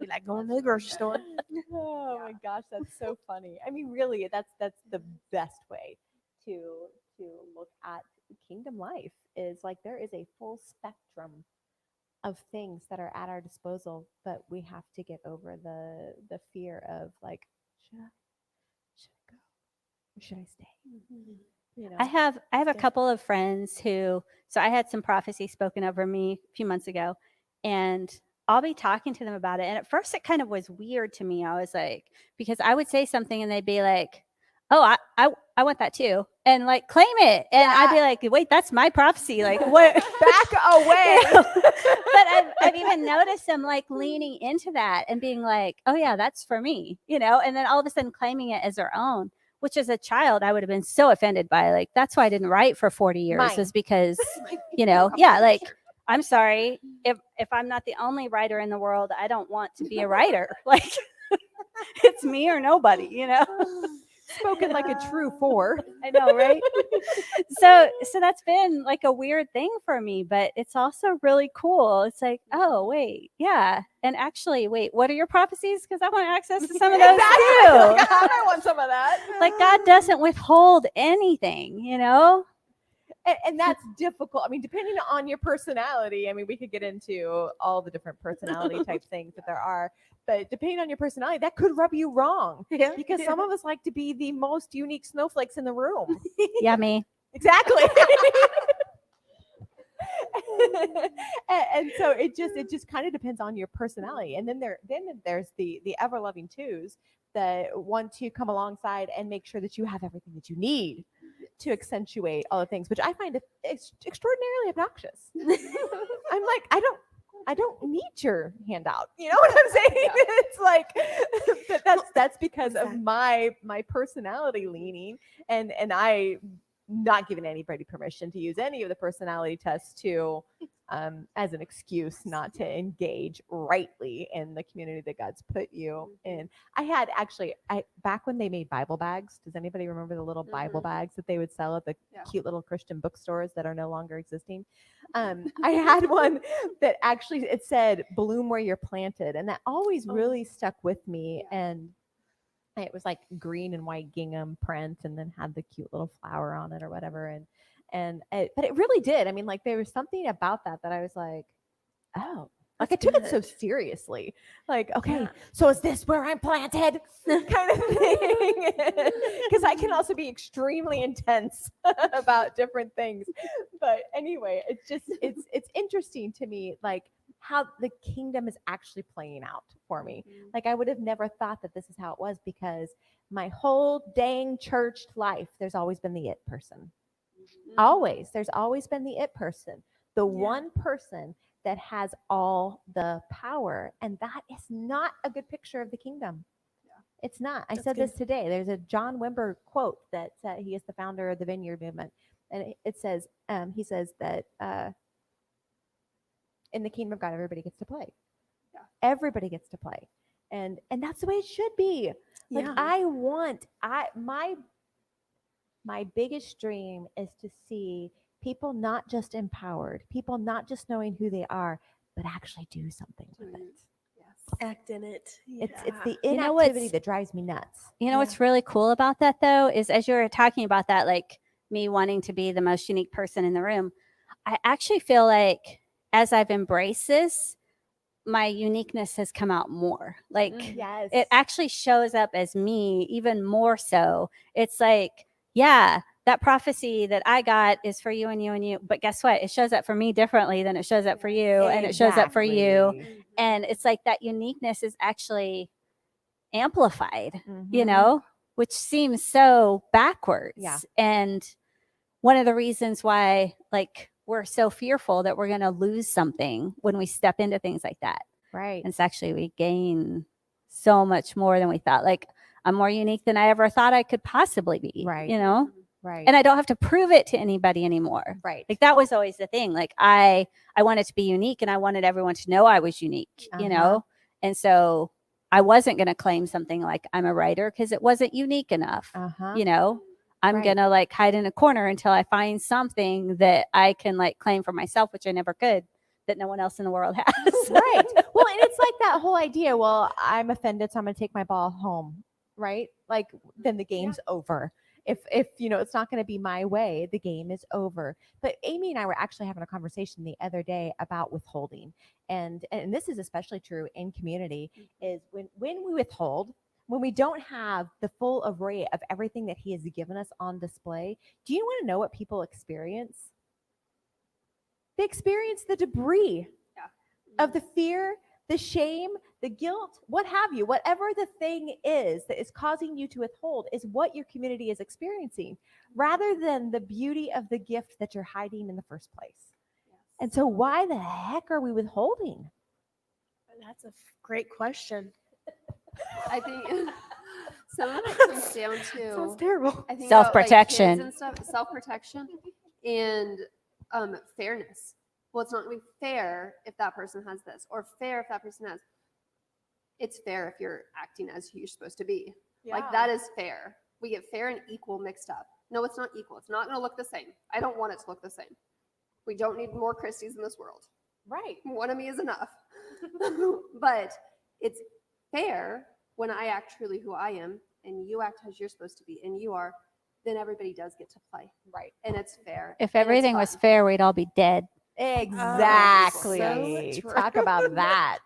Be like going to the grocery store. Oh my gosh, that's so funny. I mean, really, that's the best way to look at kingdom life is like there is a full spectrum of things that are at our disposal, but we have to get over the fear of like, should I go or should I stay? You know, I have a Yeah. couple of friends who, so I had some prophecy spoken over me a few months ago, and I'll be talking to them about it. And at first it kind of was weird to me. I was like, because I would say something and they'd be like, oh, I want that too. And like claim it. And I'd be like, wait, that's my prophecy. Like what? back away. You know? But I've even noticed them like leaning into that and being like, oh yeah, that's for me, you know, and then all of a sudden claiming it as their own, which as a child, I would have been so offended by. Like, that's why I didn't write for 40 years Mine. is because, you know, yeah, like, I'm sorry if I'm not the only writer in the world, I don't want to be a writer. Like, it's me or nobody, you know? Spoken like a true 4. I know, right? So that's been like a weird thing for me, but it's also really cool. It's like, oh, wait, yeah. And actually, wait, what are your prophecies? Because I want access to some of those too. I want some of that. Like, God doesn't withhold anything, you know? And that's difficult. I mean, depending on your personality, I mean, we could get into all the different personality type things that there are, but depending on your personality, that could rub you wrong because some of us like to be the most unique snowflakes in the room. Yeah, me. Exactly. and so it just kind of depends on your personality. And then there's the ever loving twos that want to come alongside and make sure that you have everything that you need to accentuate all the things, which I find extraordinarily obnoxious. I'm like, I don't need your handout. You know what I'm saying? Yeah. It's like that's because of my personality leaning, and I not giving anybody permission to use any of the personality tests to as an excuse not to engage rightly in the community that God's put you in. I had actually, back when they made Bible bags, does anybody remember the little Bible bags that they would sell at the cute little Christian bookstores that are no longer existing? I had one that actually, it said, bloom where you're planted. And that always really stuck with me. And it was like green and white gingham print and then had the cute little flower on it or whatever. But it really did. I mean, like there was something about that I was like, oh, like I took it so seriously. Like, okay, so is this where I'm planted? Kind of thing. Because I can also be extremely intense about different things. But anyway, it's interesting to me, like how the kingdom is actually playing out for me. Like I would have never thought that this is how it was, because my whole dang church life, there's always been the it person. Always. There's always been the it person, the one person that has all the power. And that is not a good picture of the kingdom. It's not. I said this today. There's a John Wimber quote that said, he is the founder of the Vineyard movement. And it says, he says that in the kingdom of God, everybody gets to play. Everybody gets to play. And that's the way it should be. Like my biggest dream is to see people not just empowered, people not just knowing who they are, but actually do something with it. Act in it. It's the inactivity that drives me nuts. You know what's really cool about that though is, as you were talking about that, like me wanting to be the most unique person in the room, I actually feel like as I've embraced this, my uniqueness has come out more. Like it actually shows up as me even more so. It's like, yeah, that prophecy that I got is for you and you and you. But guess what? It shows up for me differently than it shows up for you. And it shows up for you. And it's like that uniqueness is actually amplified, you know, which seems so backwards. Yeah. And one of the reasons why, like, we're so fearful that we're going to lose something when we step into things like that. Right. And it's actually, we gain so much more than we thought. Like, I'm more unique than I ever thought I could possibly be. Right. You know? Right. And I don't have to prove it to anybody anymore. Right. Like that was always the thing. Like I wanted to be unique and I wanted everyone to know I was unique, you know? And so I wasn't going to claim something like I'm a writer because it wasn't unique enough, you know? I'm going to like hide in a corner until I find something that I can like claim for myself, which I never could, that no one else in the world has. Right. Well, and it's like that whole idea, well, I'm offended, so I'm going to take my ball home. Right. Like then the game's over. If it's not going to be my way, the game is over. But Amy and I were actually having a conversation the other day about withholding, and this is especially true in community. Is when we withhold, when we don't have the full array of everything that he has given us on display. Do you want to know what people experience? They experience the debris of the fear, the shame, the guilt, what have you, whatever the thing is that is causing you to withhold is what your community is experiencing, rather than the beauty of the gift that you're hiding in the first place. And so why the heck are we withholding? That's a great question. I think some of it comes down to Sounds terrible. I think Self-protection. about, like, kids and stuff, self-protection and fairness. Well, it's not going to be fair if that person has this, or fair if that person has. It's fair if you're acting as you're supposed to be. Like, that is fair. We get fair and equal mixed up. No, it's not equal. It's not going to look the same. I don't want it to look the same. We don't need more Christies in this world. Right. One of me is enough. But it's fair when I act truly who I am and you act as you're supposed to be and you are, then everybody does get to play. Right. And it's fair. If and it's everything was fun. fair, we'd all be dead. Exactly. so Talk about that.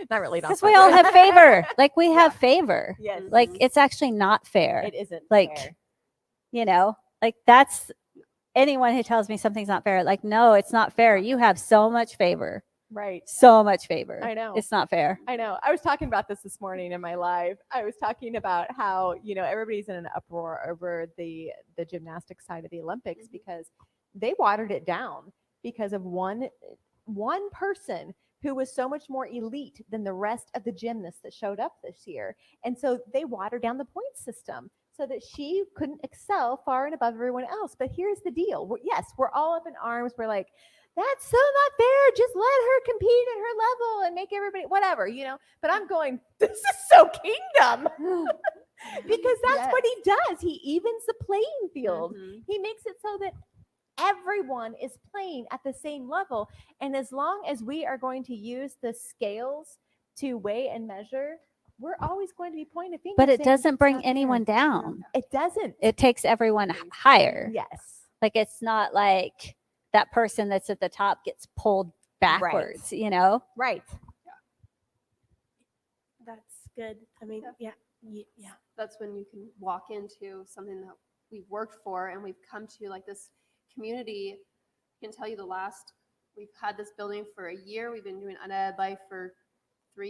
Not really. Not Because we all have favor. Like, we have Yeah. favor. Yes. Like, it's actually not fair. It isn't like, fair. Like, that's anyone who tells me something's not fair. Like, no, it's not fair. You have so much favor. Right. So much favor. I know. It's not fair. I know. I was talking about this morning in my live. I was talking about how, everybody's in an uproar over the gymnastics side of the Olympics because they watered it down because of one person who was so much more elite than the rest of the gymnasts that showed up this year. And so they watered down the point system so that she couldn't excel far and above everyone else. But here's the deal. We're all up in arms. We're like, that's so not fair. Just let her compete at her level and make everybody whatever, But I'm going, this is so kingdom. Because that's what he does. He evens the playing field. He makes it so that everyone is playing at the same level. And as long as we are going to use the scales to weigh and measure, we're always going to be pointing fingers. But it saying, doesn't "It's bring not fair." anyone down. It doesn't. It takes everyone higher. Yes. Like, it's not like that person that's at the top gets pulled backwards, Right. That's good. I mean, yeah. That's when you can walk into something that we've worked for and we've come to, like, this community. I can tell you we've had this building for a year. We've been doing Unedited Life for 2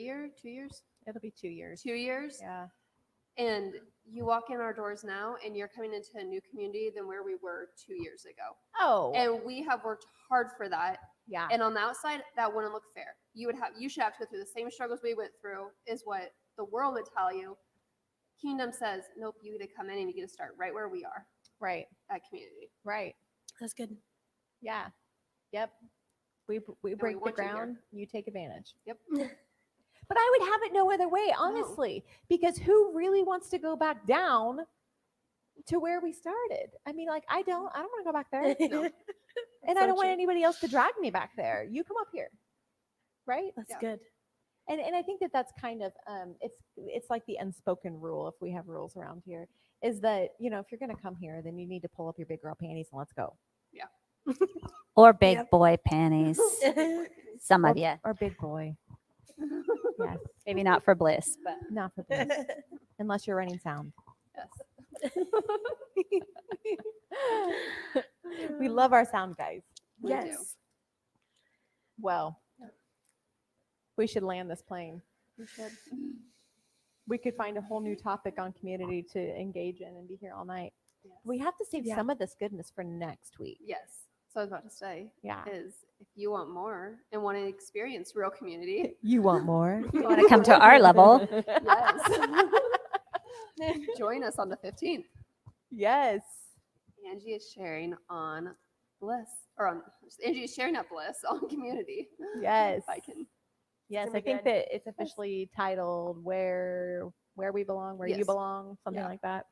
years. It'll be 2 years. 2 years. Yeah. And you walk in our doors now and you're coming into a new community than where we were 2 years ago. Oh. And we have worked hard for that. Yeah. And on the outside, that wouldn't look fair. You should have to go through the same struggles we went through, is what the world would tell you. Kingdom says, nope, you get to come in and you get to start right where we are. Right. At community. Right. That's good. Yeah. Yep. We break the want you here. ground. You take advantage. Yep. But I would have it no other way, honestly, because who really wants to go back down to where we started? I mean, like, I don't want to go back there. No. And I don't want anybody else to drag me back there. You come up here. Right? That's Yeah. good. And I think that's kind of it's like the unspoken rule, if we have rules around here, is that, if you're going to come here, then you need to pull up your big girl panties and let's go. Or big Yep. boy panties. Some of you. Or big boy. Yes. Maybe not for Bliss, but Not for this. Unless you're running sound. Yes. We love our sound guys. We do. Yes. Well, we should land this plane. We should. We could find a whole new topic on community to engage in and be here all night. Yes. We have to save Yeah. some of this goodness for next week. Yes. So I was about to say Yeah. is if you want more and want to experience real community, You want more? you want to come to our level. yes. Join us on the 15th. Yes. Angie is sharing on Bliss, Angie is sharing at Bliss on Community. Yes. If I can. Yes, gonna I be think good. that it's officially titled Where We Belong, Where You Yes. Belong, something Yeah. like that.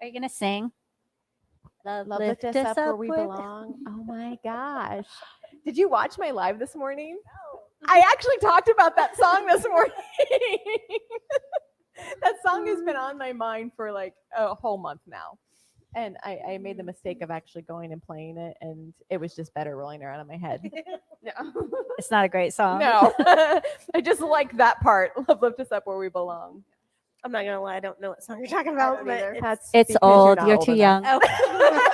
Are you going to sing? Love lift us up where we belong. Oh my gosh. Did you watch my live this morning? No. I actually talked about that song this morning. That song has been on my mind for like a whole month now. And I made the mistake of actually going and playing it, and it was just better rolling around in my head. Yeah. It's not a great song. No, I just like that part. Love lift us up where we belong. I'm not gonna lie, I don't know what song you're talking I about, don't but either. That's It's because old. not You're old too enough. young. oh.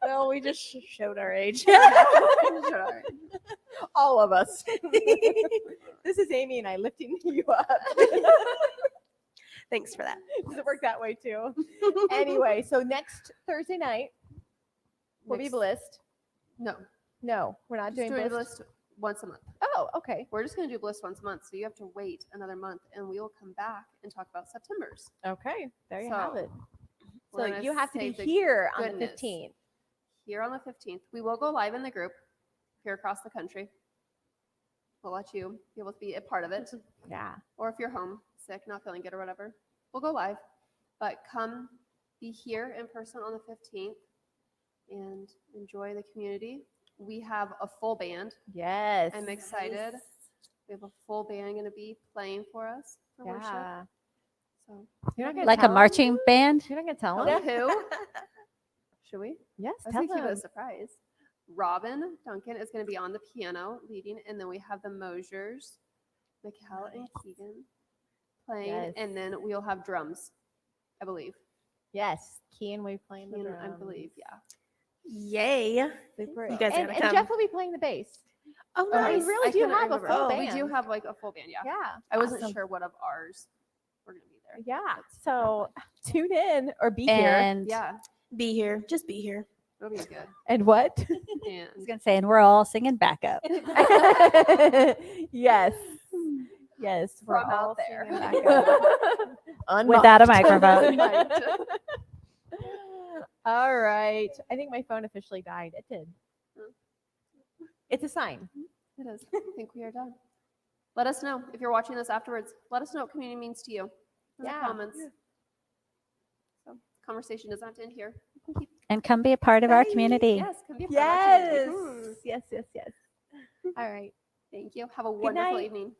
Well, we just showed our age. Sure. All of us. This is Amy and I lifting you up. Thanks for that. Does it work that way too? Anyway, so next Thursday night will be Next- Blissed. No, No, we're not just doing doing Blissed. Bliss once a month. Oh, okay. We're just going to do Bliss once a month, so you have to wait another month, and we will come back and talk about September's. Okay, there you have So, it. So We're gonna you have to be save the here on the goodness. 15th. Here on the 15th, we will go live in the group here across the country. We'll let you be able to be a part of it, Yeah. or if you're home, sick, not feeling good, or whatever, we'll go live. But come be here in person on the 15th and enjoy the community. We have a full band. Yes. I'm excited. We have a full band going to be playing for us for worship. Yeah. So, You're not gonna Like a tell 'em? marching band. You're not gonna tell tell them? them who? Should we? Yes, Let's tell keep it a them. surprise. Robin Duncan is going to be on the piano leading, and then we have the Mosiers, Mikkel and Keegan playing, Yes. and then we'll have drums, I believe. Yes, Keen will be playing the Keegan, drums. I believe, yeah. Yay. Super. You guys and, gotta and come. Jeff will be playing the bass. Oh, Oh, nice. we really I do couldn't have a remember. full Oh, band. We do have like a full band, yeah. Yeah. I wasn't Awesome. sure what of ours were going to be there. Yeah. That's So tune in or be here. And Yeah, Be here. Just be here. it'll be good. And what? I was And gonna say, and we're all singing backup. Yes. Yes. We're From out all there. singing backup. Without a Unmiked. microphone. Unmiked. All right. I think my phone officially died. It did. It's a sign. it is. I think we are done. Let us know if you're watching this afterwards. Let us know what community means to you in the Yeah. comments. So conversation does not end here. You can keep- And come be a part of our Bye. community. Yes, come be a part of our Yes. community. Yes. Yes. Yes. All right. Thank you. Have a wonderful night. evening.